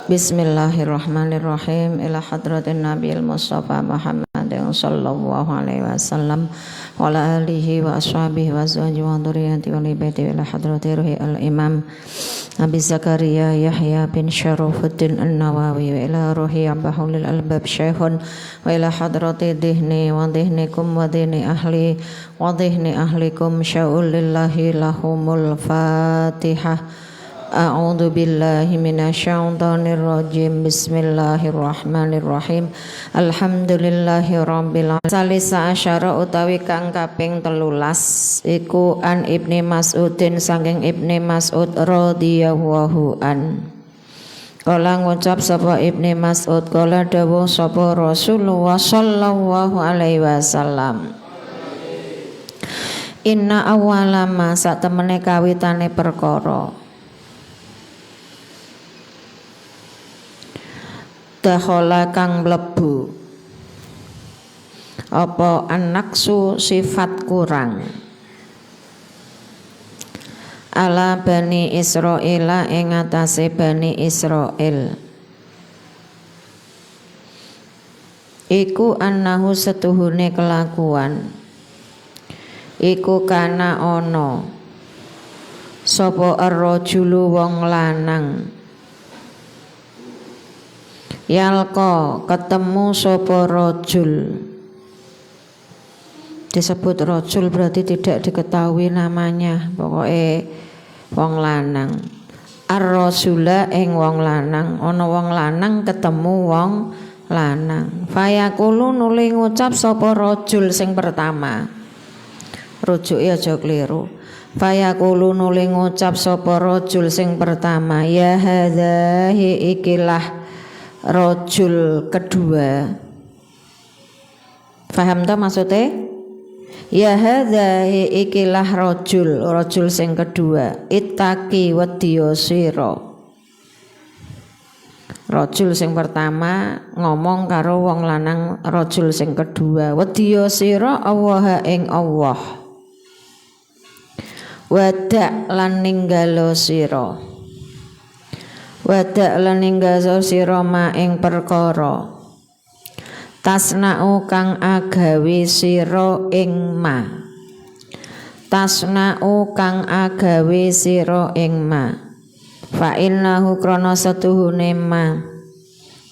Bismillahirrahmanirrahim. Ila hadratin Nabiil Mustafa Muhammadin sallallahu alaihi wasallam wa ala alihi wa ashabihi wa azwajihi wa dzurriyyatihi wa li baiti ila hadrati ruhi al-imam Abi Zakaria Yahya bin Syarafuddin An-Nawawi wa ila ruhi Abahulil Albab Syekhun wa ila hadrati dihni wa dihnikum wa dihni ahli wa dihni ahlikum sya'ulillahi lahumul Fatihah. A'udzu billahi minasyaitonir rajim. Bismillahirrahmanirrahim. Alhamdulillahirabbil alamin. Salisa asyara utawi kang kaping 13 iku an Ibni Mas'udin saking Ibni Mas'ud radhiyallahu an. Kala ngucap sapa Ibni Mas'ud kala dawuh sapa Rasulullah sallallahu alaihi wasallam. Inna awwalama sak temene kawitane perkara dakhala kang mlebu apa annaksu sifat kurang ala Bani Israila ing atase Bani Israil iku annahu setuhune kelakuan iku kana ana sapa ar-rajulu wong lanang yalqa ketemu sapa rajul. Disebut rajul berarti tidak diketahui namanya, pokoknya wong lanang. Ar-rajula ing wong lanang, ana wong lanang ketemu wong lanang. Fayaqulu nuli ngucap sapa rajul sing pertama. Rujuke aja kliru. Fayaqulu nuli ngucap sapa rajul sing pertama, ya hadza ikilah rajul kedua. Paham tak maksudnya? Ya hadza ikilah rajul sing kedua. Ittaqi wedya sira. Rajul sing pertama ngomong karo wong lanang rajul sing kedua, wedya sira Allah ing Allah. Wada lan ninggalo sira. Wadak lan ninggal sira ma ing perkara tasna'u kang agawe sira ing ma tasna'u kang agawe sira ing ma fa innahu krana setuhune ma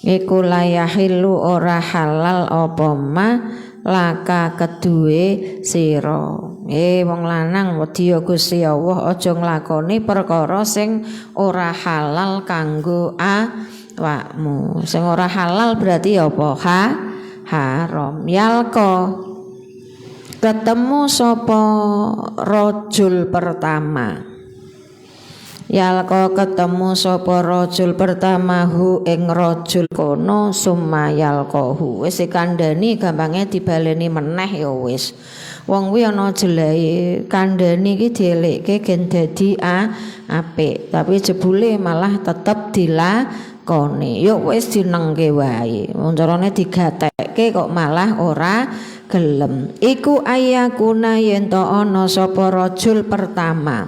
iku layahillu ora halal apa ma laka keduwe sira. Wong lanang wedya Gusti Allah aja nglakoni perkara sing ora halal kanggo awakmu. Sing ora halal berarti apa? Haram. Yalqa ketemu sapa rajul pertama. Yalqa ketemu sapa rajul pertama hu ing rajul kono summa yalqahu. Wis dikandani gampange dibaleni meneh ya wis. Wong kuwi ana jelahe kandhani iki dielekke gen dadi apik, tapi jebule malah tetep dilakoni. Yo wis dinengke wae. Wong carane digatekke kok malah ora gelem. Iku ayakuna yen to ana sapa rajul pertama.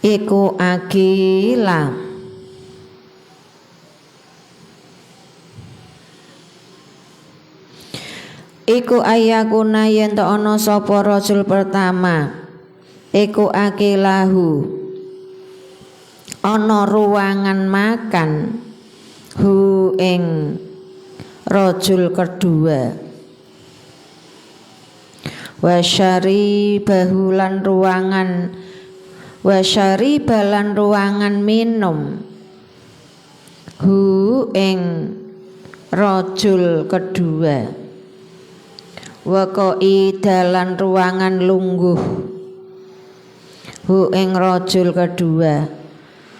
Iku akila iku ayakuna yen to ana sapa rajul pertama iku akilahu ana ruangan makan hu ing rajul kedua wasyari bahulan ruangan wasyari balan ruangan minum hu ing rajul kedua waqai dalan ruangan lungguh hu ing rajul kedua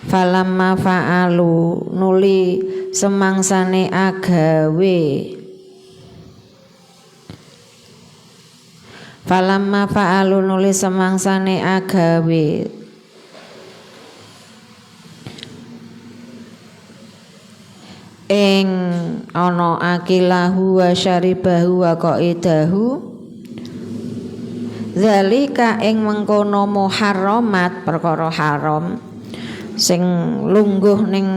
falamma fa'alu nuli semangsane agawe falamma fa'alu nuli semangsane agawe ing ana akilahu wa syaribahu wa qaidahu zalika ing mengkono muharramat perkara haram sing lungguh ning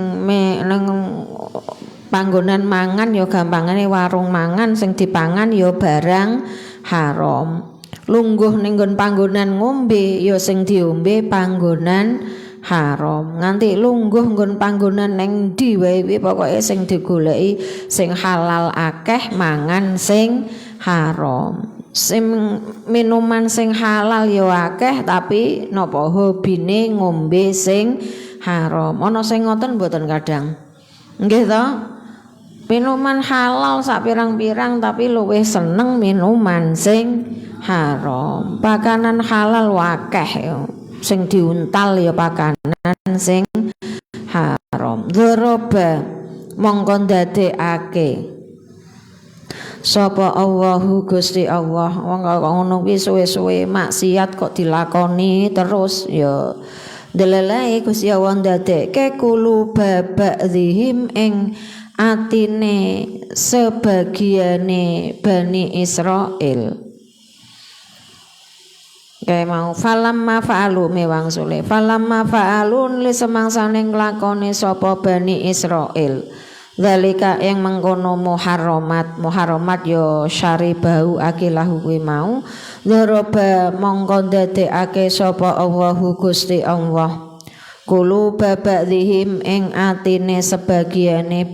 panggonan mangan ya gampangane warung mangan, sing dipangan ya barang haram. Lungguh ning panggonan ngombe ya sing diombe panggonan haram. Nganti lungguh nggon panggonan ning ndi wae pokoke sing digoleki sing halal akeh, mangan sing haram. Sing minuman sing halal ya akeh tapi napa hobine ngombe sing haram. Ana sing ngoten mboten kadang. Nggih to? Minuman halal sak pirang-pirang tapi luwih seneng minuman sing haram. Pakanan halal akeh sing diuntal ya pakanan sing haram. Dzaraba mongko ndadekake sapa Allahu Gusti Allah. Wong kok ngono kuwi suwe-suwe maksiat kok dilakoni terus ya delelai Gusti Allah ndadekke kuluba ba'dhim ing atine sebagiane Bani Israil. Kae mau falamma fa'alu mewang sule falamma fa'alun li semangsane nglakoni sapa Bani Israil zalika yang mengkono muharramat yo syaribau akilahu kuwi mau dzaraba mongko ndadekake sapa Allahu Gusti Allah kulo babadhim ing atine sebagiane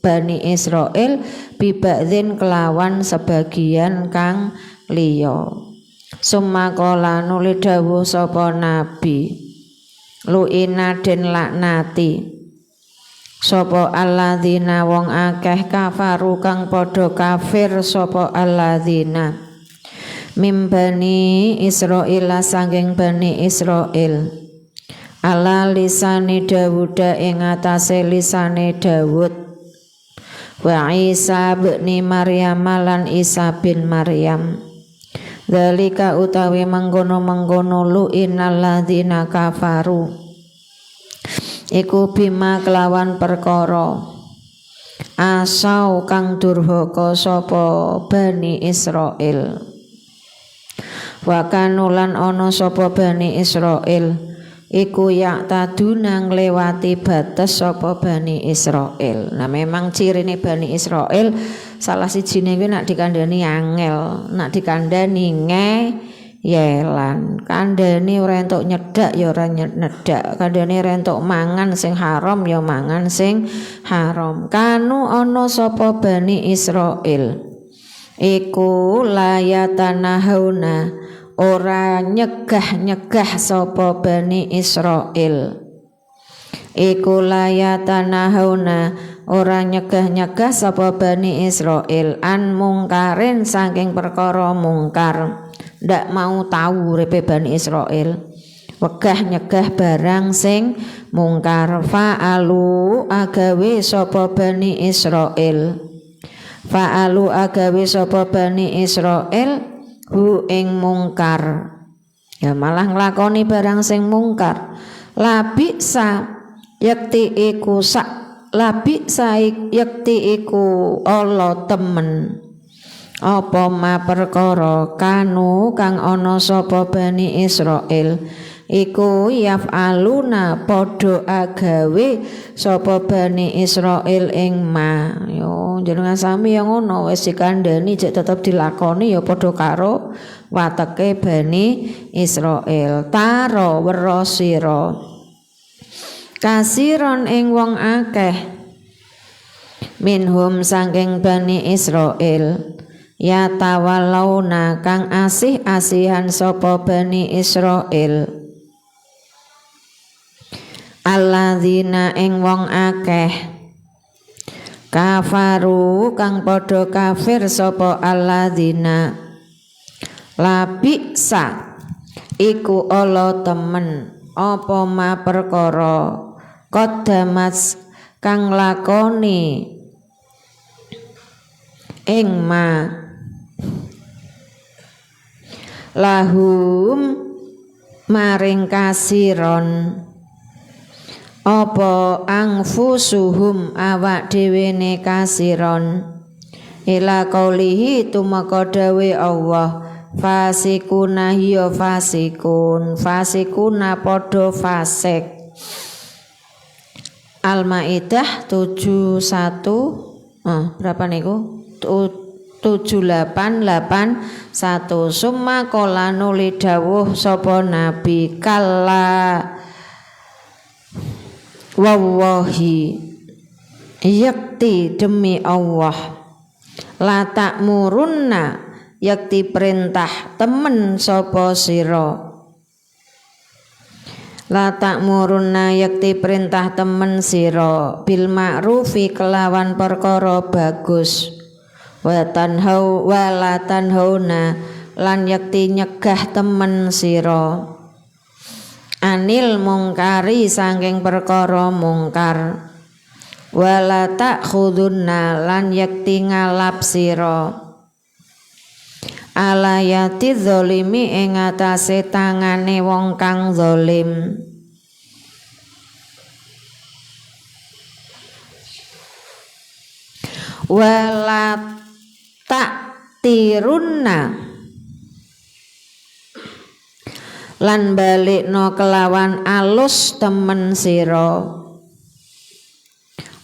Bani Israil bibadzin kelawan sebagian kang liya. Summa nuli dawuh sapa nabi lu'ina den laknati sapa alladzina wong akeh kafaru kang padha kafir sapa alladzina mimbani Israil saking Bani Israil ala lisane Dawud ing atase lisane Dawud wa Isa bin Maryam lan Isa bin Maryam. Dzalika utawi mengkono-mengkono lu'inal ladzina kafaru iku bima kelawan perkara asau kang durhaka sapa Bani Israil wa kanulan ana sapa Bani Israil iku yak taduna nglewati batas sapa Bani Israil. Nah memang cirine Bani Israil salah sijine kuwi nak dikandani angel, nak dikandani ngeyelan. Kandhane ora entuk nyedak ya ora nyedak, kandhane ora entuk mangan sing haram ya mangan sing haram. Kanu ana sapa Bani Israil iku layatanahuna ora nyegah-nyegah sapa Bani Israil iku layatanahuna ora nyegah-nyegah sapa Bani Israil an mungkarin saking perkara mungkar. Ndak mau tahu uripe Bani Israil wegah nyegah barang sing mungkar. Fa'alu agawe sapa Bani Israil fa'alu agawe sapa Bani Israil hu ing mungkar ya malah nglakoni barang sing mungkar. Labi sa yakti iku ala temen apa ma perkara kanu kang ana sapa Bani Israil iku yaf'aluna padha agawe sapa Bani Israil ing ma yo jenengan sami yang ngono wis dikandani jek tetep dilakoni ya padha karo wateke Bani Israil. Taro weruh sira kasiron ing wong akeh minhum saking Bani Israil ya tawalauna kang asih-asihan sapa Bani Israil alladzina ing wong akeh kafaru kang padha kafir sapa alladzina labisa iku ala temen apa ma perkara qaddamas kang lakoni ing ma lahum maring kasiron apa angfusuhum awak dhewene kasiron ila qaulihi tumeka dawe Allah fasikuna hiya fasikun fasikuna padha fasik Al-Maidah 71 berapa niku 7881 summa qala nuli dawuh sapa nabi kalla wallahi yakti demi Allah la ta'murunna yakti perintah temen sapa sira la ta'murunna yakti perintah temen sira bil ma'rufi kelawan perkara bagus wa la tanhauna lan yakti nyegah temen sira anil mungkari saking perkara mungkar wa la ta'khudunna lan yakti ngalap sira alayati zalimi ing atase tangane wong kang zalim wala taktirunna lan balikno kelawan alus temen sira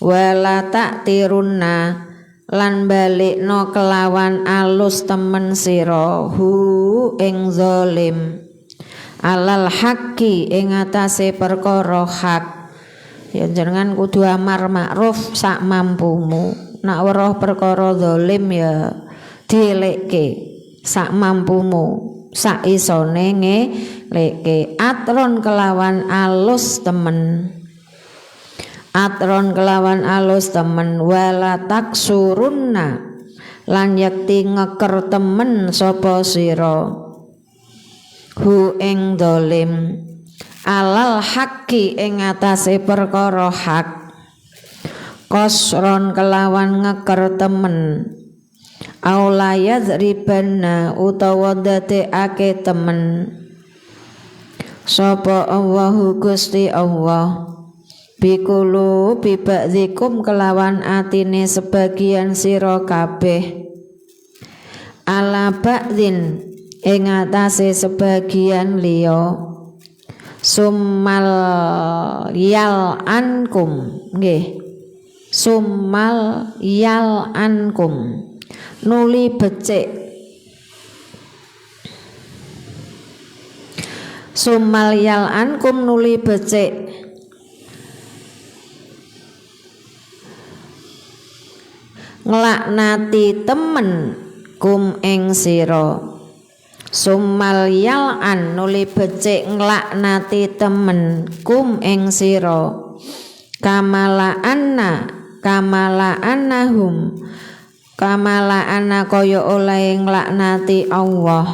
wala taktirunna lan balikno kelawan alus temen sira hu ing zalim alal haqqi ing atase perkara hak ya jenengan kudu amar makruf sak mampumu nak weruh perkara zalim ya dielekke sak mampumu sak isone ngeleke atron kelawan alus temen atron kelawan alus temen wala taksurunna lan yakti ngeker temen sapa sira hu ing dolim alal haqqi ing atase perkara hak kosron kelawan ngeker temen aulayad ribanna utawa dadekake temen sapa Allahu Gusti Allah bikulu bibakzikum kelawan atine sebagian sira kabeh ala ba'din ing atase sebagian liya summal yal ankum nggih summal yal ankum nuli becik summal yal ankum nuli becik nglaknati temen kum ing sira summal yal'an nuli becik nglaknati temen kum ing sira kamala annahum kamala anna kaya oleh nglaknati Allah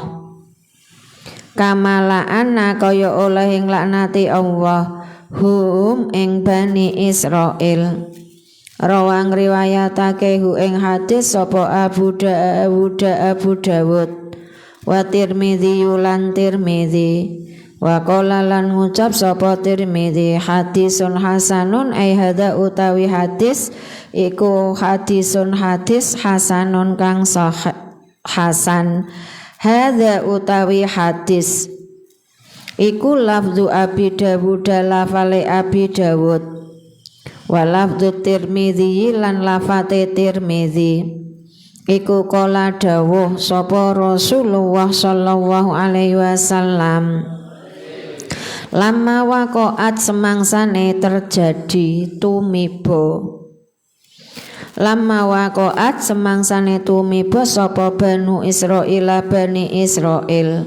kamala anna kaya oleh nglaknati Allah hum ing Bani Israil rawang riwayatake hu ing hadis sapa Abu Dawud wa Tirmidzi lan Tirmidzi wa qala lan ngucap sapa Tirmidzi hadisun hasanun ai hada utawi hadis iku hadisun hadis hasanun kang hasan hada utawi hadis iku lafzu Abi Dawud lafale Abi Dawud wa lafdhu Tirmidzi lan lafate Tirmidzi iku qala dawuh sapa Rasulullah sallallahu alaihi wasallam lamma waqa'at semangsane terjadi tumiba lamma waqa'at semangsane tumiba sapa Banu Israil Bani Israil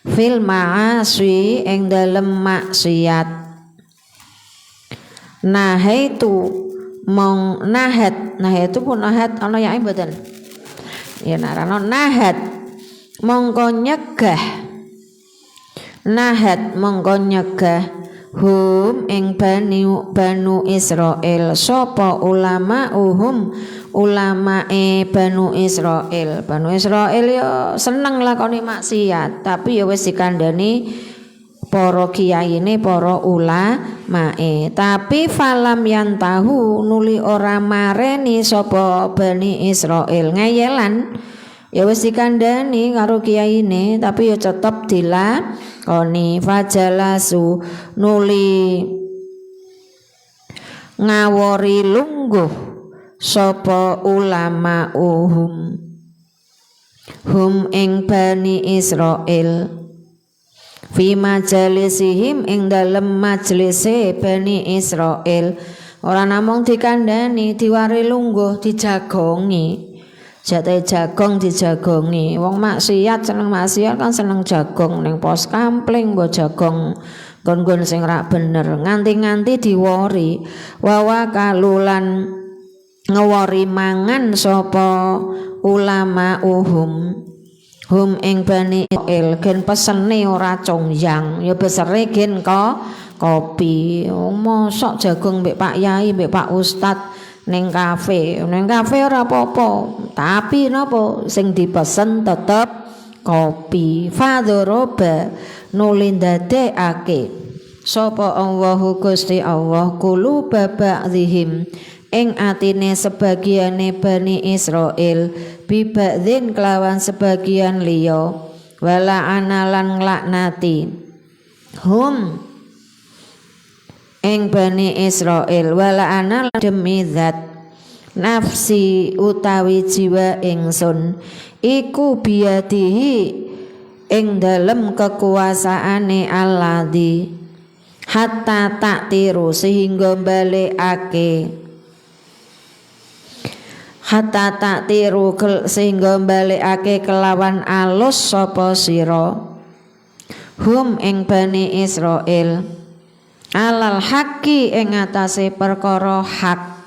fil ma'asi ing dalem maksiat nahaitu mong nahat pun nahat ana yae mboten ya narano nahat mongko nyegah nahat mongko nyegah hum ing Banu Israil sapa ulama ulamae Banu Israil ya seneng lakoni maksiat tapi ya wis dikandani para kiyaine para ulamae tapi falam yantahu nuli ora mareni sapa Bani Israil ngayelan ya wis dikandani karo kiyaine tapi ya tetep dilakoni fajalasu nuli ngawori lungguh sapa ulama hum ing Bani Israil fi majalisihim ing dalem majelise Bani Israil. Ora namung dikandani diwari lungguh dijagongi. Jate jagong dijagongi. Wong maksiat seneng maksiat kan seneng jagong ning pos kampling mbok jagong nggon-nggon sing ra bener nganti-nganti diwori. Wawa kalulan ngewori mangan sapa ulama hum ing Bani Israil gen pesene ora congyang ya besere gen kopi. Mosok jagung mbek Pak Yai mbek Pak Ustad ning kafe ora apa-apa, tapi napa sing dipesen tetep kopi. Fadzoroba nuli ndadekake sapa Allahu Gusti Allah kulu babadzihim ing atine sebagiane Bani Israil bibadzin kelawan sebagian liya wala analan nglaknati hum ing Bani Israil wala ana demi zat nafsi utawi jiwa ingsun iku biadihi ing dalem kekuasaane alladzi hatta tak tiru sehingga balekake hatta tak tiru sehingga balekake kelawan alus sapa sira hum ing Bani Israil alal haqi ing atase perkara hak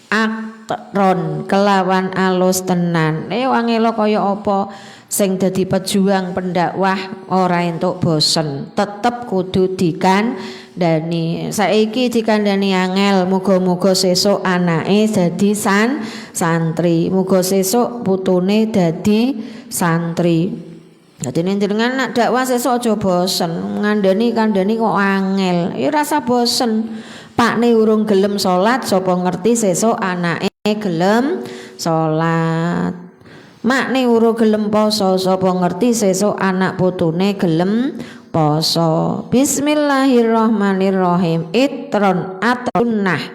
akron kelawan alus tenan. Wangelo kaya apa sing dadi pejuang pendakwah ora entuk bosen, tetep kudu dikandani. Saiki dikandani angel, muga-muga sesuk anake dadi santri, muga sesuk putune dadi santri. Jadi jenengan nak dakwah sesuk aja bosen, kandhani kok angel. Ya rasa bosen. Pakne urung gelem salat, sapa ngerti sesuk anake gelem salat. Makne urung gelem poso, sapa ngerti sesuk anak putune gelem poso. Bismillahirrahmanirrahim. Itron atunnah.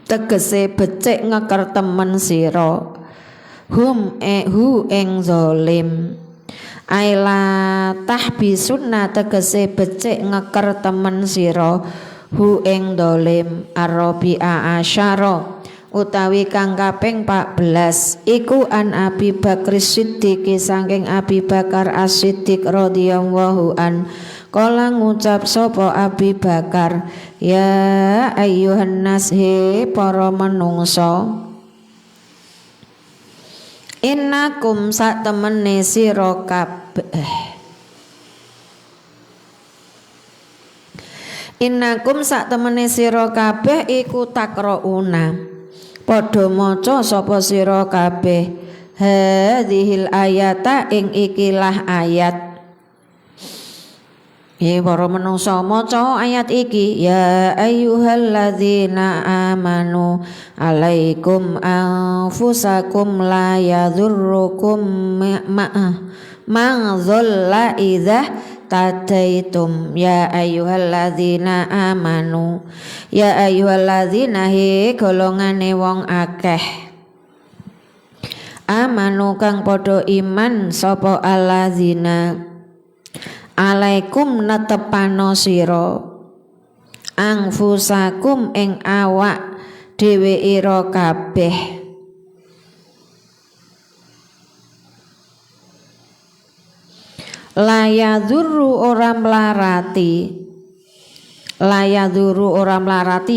Tegese becik ngeker temen sira. Hu ing zalim. Aila tahbisunna tegese becik ngeker temen sira hu ing dolim arabi'a asyara utawi kang kaping 14 iku an Abi Bakar Siddiq saking Abi Bakar As-Siddiq radhiyallahu an kala ngucap sapa Abi Bakar ya ayyuhan nas he para manungsa innakum sak temene sira kabeh innakum sak temene sira kabeh iku takrauna padha maca sapa sira kabeh hadhil ayata ing ikilah ayat. Para manungsa maca ayat iki ya ayyuhalladzina amanu alaikum anfusakum la yadhurrukum man dhalla idza tadaitum ya ayyuhalladzina amanu ya ayyuhalladzina he golongane wong akeh amanu kang padha iman sapa alladzina alaikum netepano sira anfusakum ing awak dhewe ira kabeh layadzuru ora mlarati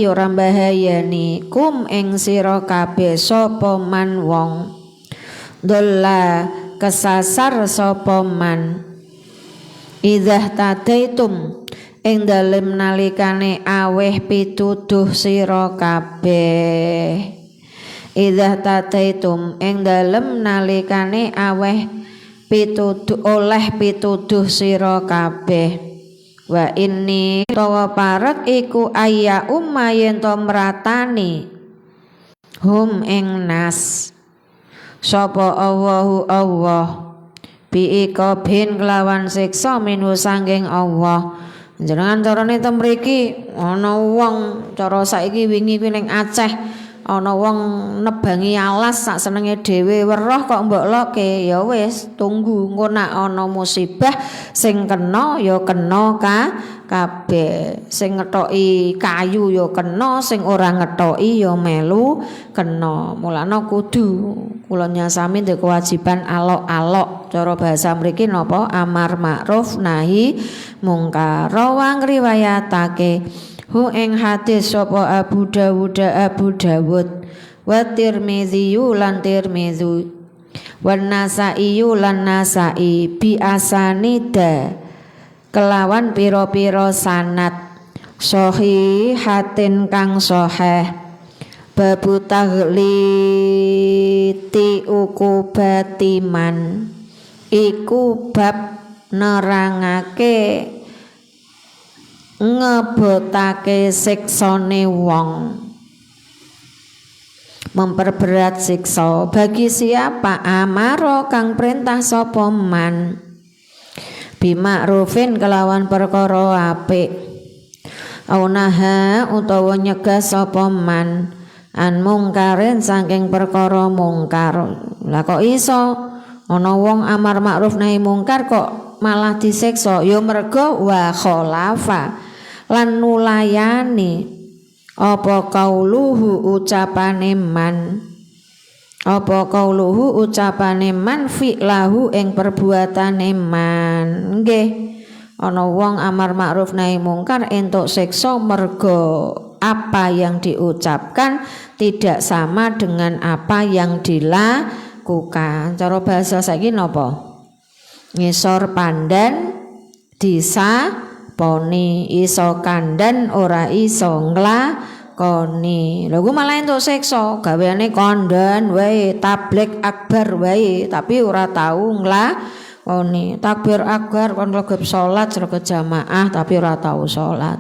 ora bahayani kum ing sira kabeh sapa man wong dolla kesasar sapa man idzah tadaitum ing dalem nalikane aweh pituduh sira kabeh idzah tadaitum ing dalem nalikane aweh pituduh oleh pituduh sira kabeh wa inni tawa parek iku ayya yen to mratani hum ing nas sapa Allahu Allah biikobhin kelawan siksa minhu sangking Allah Jenengan carane tem mriki ana wong cara saiki wingi kuwi ning Aceh ana wong nebangi alas sak senenge dhewe weruh kok mbok loke ya wis tunggu engko nek ana musibah sing kena ya kena kabeh sing ngethoki kayu ya kena sing ora ngethoki ya melu kena mulane kudu kula nyasami ndek kewajiban alok-alok cara bahasa mriki napa amar ma'ruf nahi mungkar rawang riwayatake hu ing hadis sapa Abu Dawud wa Tirmidzi lan Tirmidzi wan Nasa'i lan Nasa'i bi asanida kelawan pira-pira sanad sahihatin kang sahih babu tagliti ukubatiman iku bab nerangake ngebotake siksane wong memperberat siksa bagi siapa amaro kang perintah sapa man bima'rufin kelawan perkara apik aunaha utawa nyegah sapa man an mungkarin saking perkara mungkar lah kok iso ana wong amar ma'ruf nahi mungkar kok malah disiksa ya merga wa khalafa lan nulayani apa kauluhu ucapane man fi'lahu ing perbuatane man nggih ana wong amar ma'ruf nahi mungkar entuk siksa merga apa yang diucapkan tidak sama dengan apa yang dilakukan cara bahasa saiki napa ngisor pandan disaponi iso kandan ora iso nglakoni lha ku malah entuk siksa gaweane kondan wae tablik akbar wae tapi ora tau nglakoni takbir akbar kon legep salat sregep jamaah tapi ora tau salat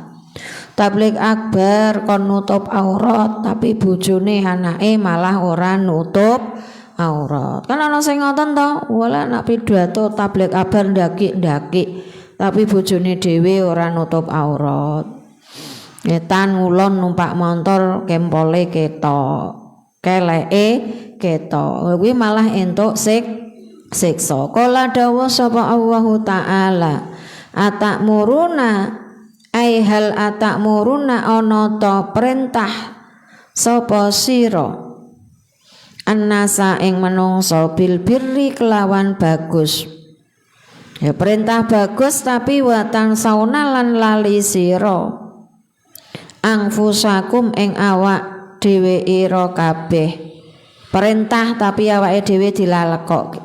tablik akbar kon nutup aurat tapi bojone anake malah ora nutup aurat kan ana sing ngoten to wala nak pidato tablik akbar ndaki-ndaki tapi bojone dhewe ora nutup aurat ngetan ngulon numpak motor kempole ketok keleke ketok kuwi malah entuk siksa kala dawuh sapa Allahu taala atakmuruna ai hal atakmuruna ana ta perintah sapa sira annasa ing menungso bil birri kelawan bagus ya perintah bagus tapi watan sauna lan lali sira angfusakum ing awak dhewe ira kabeh perintah tapi awake dhewe dilaleke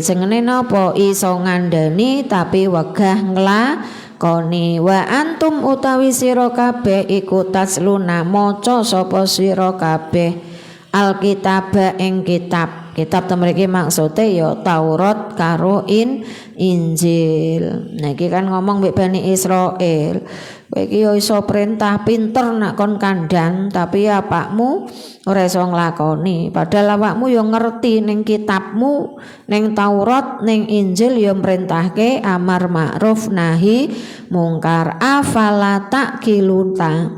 jenenge napa iso ngandani tapi wegah nglakoni wa antum utawi sira kabeh iku tasluna maca sapa sira kabeh alkitab ing kitab temeriki maksude ya Taurat karo Injil. Nah iki kan ngomong mbek Bani Israil. Kowe iki ya iso perintah pinter nak kon kandhan tapi apakmu ora iso nglakoni. Padahal awakmu ya ngerti ning kitabmu, ning Taurat, ning Injil ya merintahke amar ma'ruf nahi mungkar afala takiluna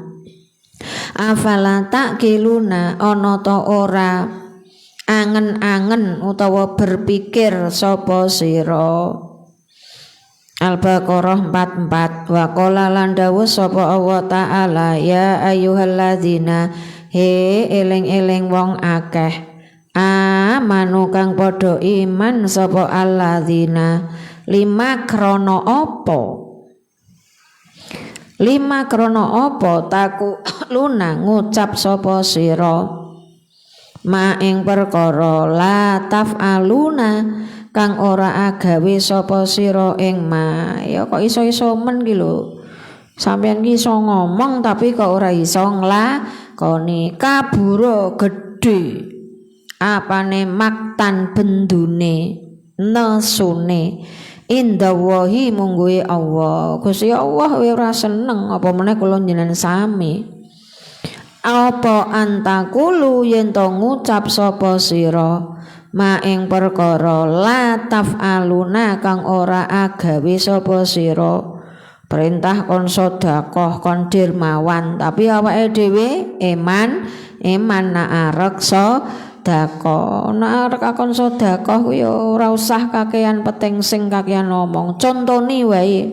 ana ta ora angen-angen utawa berpikir sapa sira Al-Baqarah 44 wa qala lan dawuh sapa Allah taala ya ayyuhalladzina he eling-eling wong akeh amanu kang padha iman sapa alladzina lima krana apa taku luna ngucap sapa sira ma ing perkara la taf'aluna kang ora agawe sapa sira ing ma ya kok iso-iso men ki lho sampeyan ki iso ngomong tapi kok ora iso nglakoni kabura gedhe apane maktan bendune nesune indawahi mungguhe Allah Gusti Allah ora seneng apa meneh kula njenengan sami apa antakulu yen to ngucap sapa sira ma ing perkara la taf'aluna kang ora agawe sapa sira perintah kon sedekah kon dermawan tapi awake dhewe eman nak arek sedekah nak arek akon sedekah kuwi ora usah kakean peteng sing kakean ngomong contoni wae.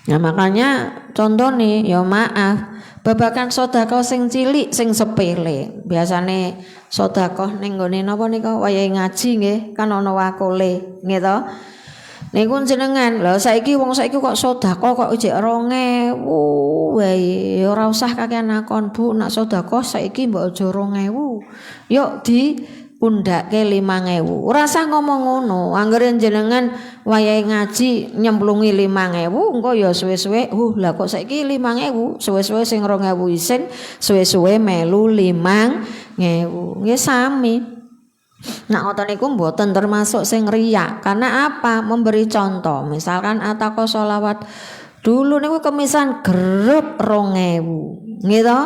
Nah makanya contone ya maaf babakan sedekah sing cilik sing sepele. Biasane sedekah ning nggone napa nika wayahe ngaji nggih kan ana wakule nggih to. Niku jenengan lho saiki wong saiki kok sedekah kok ijek 2000 wae ora usah kakean nakon Bu nak sedekah saiki mbok aja 2000 yuk diundhake 5000 ora usah ngomong ngono anggere jenengan wayahe ngaji nyemplungi 5000 engko ya suwe-suwe lah kok saiki 5000 suwe-suwe sing 2000 isin suwe-suwe melu 5000 nggih sami. Nah ngoten niku mboten termasuk sing riya karena apa memberi contoh misalkan atako sholawat dulu niku kemisan grup 2000 nggih to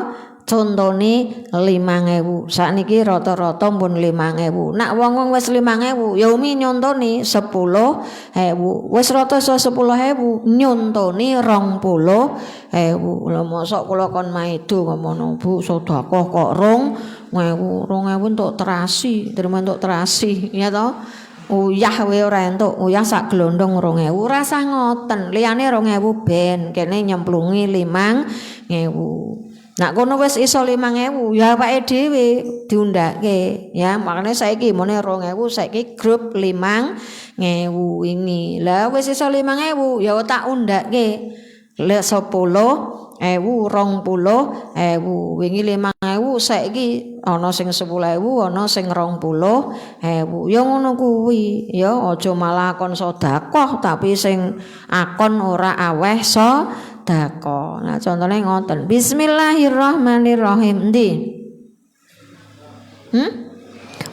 contone 5000 sakniki rata-rata pun 5000 nak wong-wong wis 5000 ya umi nyontoni 10000 wis rata 10000 nyontoni 20000 lha mosok kula kon maido ngono Bu sedekah kok 2000 entuk terasi terima entuk terasi ya toh uyah wae ora entuk uyah sak glondong 2000 ora usah ngoten liyane 2000 ben kene nyemplungi 5000 nak kono wis iso 5000 ya awake dhewe diundhake ya makane saiki mene 2000 saiki grup 5000 ini lah wis iso 5000 ya tak undhake lek 10 2000 wingi 5000 saiki ana sing 10000 ana sing 20000 ya ngono kuwi ya aja malah kon sedekah tapi sing akon ora aweh sedekah. Nah contone ngoten bismillahirrahmanirrahim ndi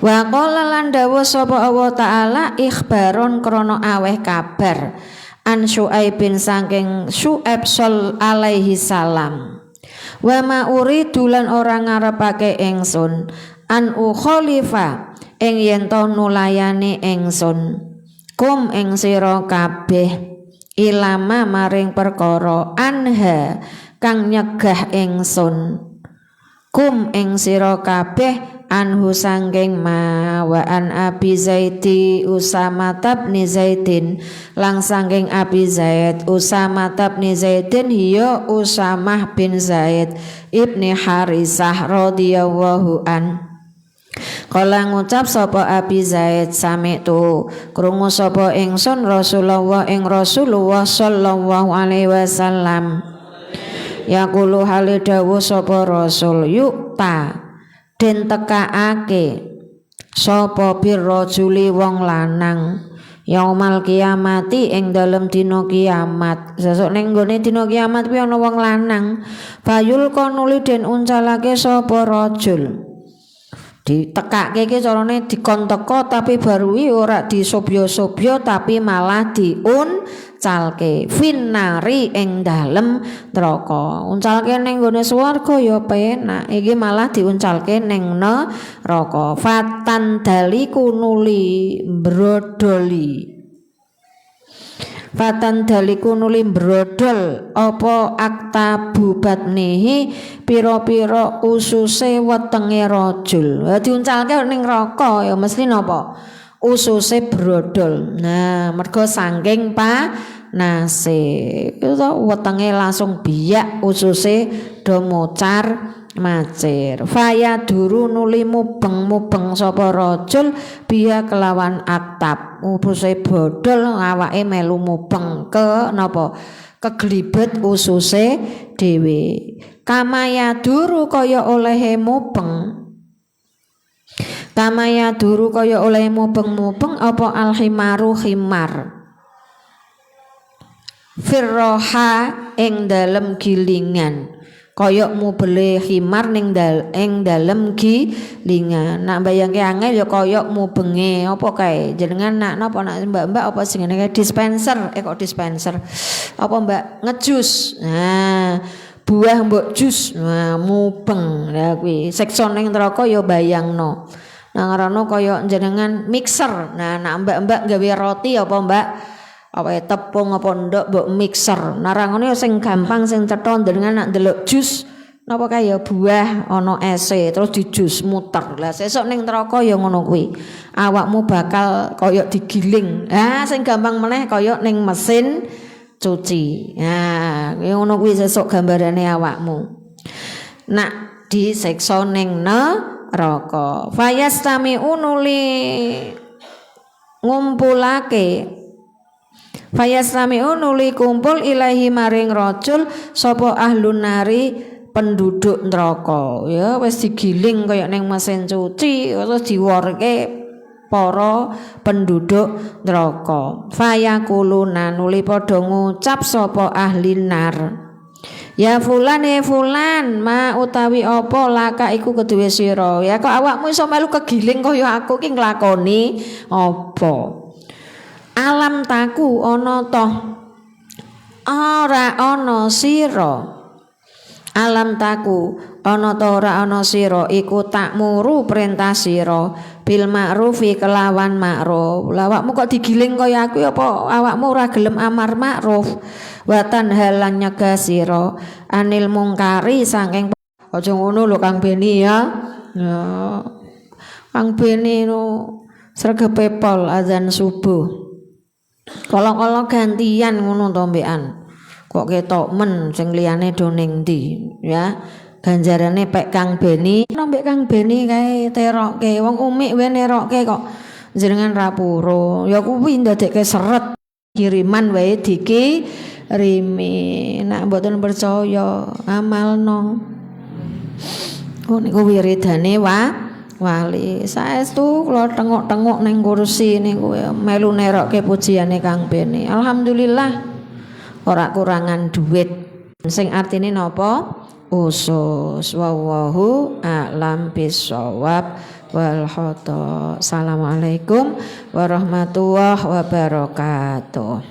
wa qala lan dawuh sapa Allah taala ikhbaron krana aweh kabar an Syuaibin saking Syuaib alaihi salam wa ma uridu lan ora ngarepake ingsun an ukhalifa ing yen to nulayani ingsun kum ing sira kabeh ilama maring perkara anha kang nyegah ingsun kum ing sira kabeh anhu sangking ma wa an Abi Zaidi Usama bin Zaidin lang sangking Abi Zaid Usama bin Zaidin hiya Usamah bin Zaid ibni Harisah radhiyallahu an kala ngucap sapa Abi Zaid sami'tu krungu sapa ingsun Rasulullah ing Rasulullah sallallahu alaihi wasallam yaqulu hale dawuh sapa Rasul yukta den tekaake sapa birrajuli wong lanang yaumal kiamati ing dalem dina kiamat sesuk ning nggone dina kiamat kuwi ana wong lanang bayul konuli den uncalake sapa rajul ditekake iki carane dikon teka tapi baruwi ora disobyo-sobyo tapi malah diuncalke finnari ing dalem neraka uncalke ning gone swarga ya penak iki malah diuncalke ning neraka fatan daliku nuli brodoli fatan daliku nuli brodol apa akta bubatnihi pira-pira ususe wetenge rajul diuncalke ning neraka ya mesti napa ususe brodol nah mergo saking panase itu wetenge langsung biyak ususe do mocar macir faya duru nuli mubeng sapa rajul biya kelawan aktab ususe bodol awake melu mubeng ke napa keglibet ususe dhewe kamaya duru kaya olehe mubeng kamaya duru kaya olehe mubeng apa alhimaru khimar firroha ing dalem gilingan koyok mubele khimar ning dalem gilingan nak bayangke angel ya koyok mubenge apa kae jenengan nak napa nak mbak-mbak apa sing ngene dispenser kok dispenser apa mbak ngejus nah buah mbok jus nah mubeng lha kuwi siksa ning neraka ya bayangno nah ngarono koyok jenengan mixer nah nak mbak-mbak gawe roti apa mbak awake tepung apa ndok mbok mixer. Narangane sing gampang sing cetha njenengan nak ndelok jus napa kaya buah ana ese terus dijus muter. Lah sesuk ning neraka ya ngono kuwi. Awakmu bakal kaya digiling. Sing gampang meneh kaya ning mesin cuci. Ya ngono kuwi sesuk gambarane awakmu. Nak disiksa ning neraka. Fayastami'u nuli ngumpulake Fayastami'u nuli kumpul ilahi maring rajul sapa ahlun nari penduduk neraka ya wis digiling kaya ning mesin cuci terus diworke para penduduk neraka fayakuluna nuli padha ngucap sapa ahli nar ya fulan ma utawi apa laka iku kedue sira ya kok awakmu iso melu kegiling kaya aku ki nglakoni apa alam taku ana toh ora ana sira alam taku ana ta ora ana sira iku takmuru perintah sira bil ma'rufi kelawan ma'ruf. Lah awakmu kok digiling kaya aku apa awakmu ora gelem amar ma'ruf wa tanhalan nyegah sira anil mungkari saking aja ngono lho Kang Beni ya. Ya Kang Beni no sregepe pol azan subuh. Kala-kala gantian ngono to mbekan. Kok ketok men sing liyane do ning ndi ya ganjarane pek Kang Beni mbek Kang Beni kae terokke wong umik wae nerokke kok jenengan rapuro ya kuwi ndadekke seret kiriman wae dikirimi nek mboten percaya amalno niku wiridane wali saestu kula tengok-tengok ning kursi niku melu nerokke pujiyane Kang Beni alhamdulillah ora kurangan duit sing artine napa usus wallahu a'lam bissawab wal khata. Assalamualaikum warahmatullahi wabarakatuh.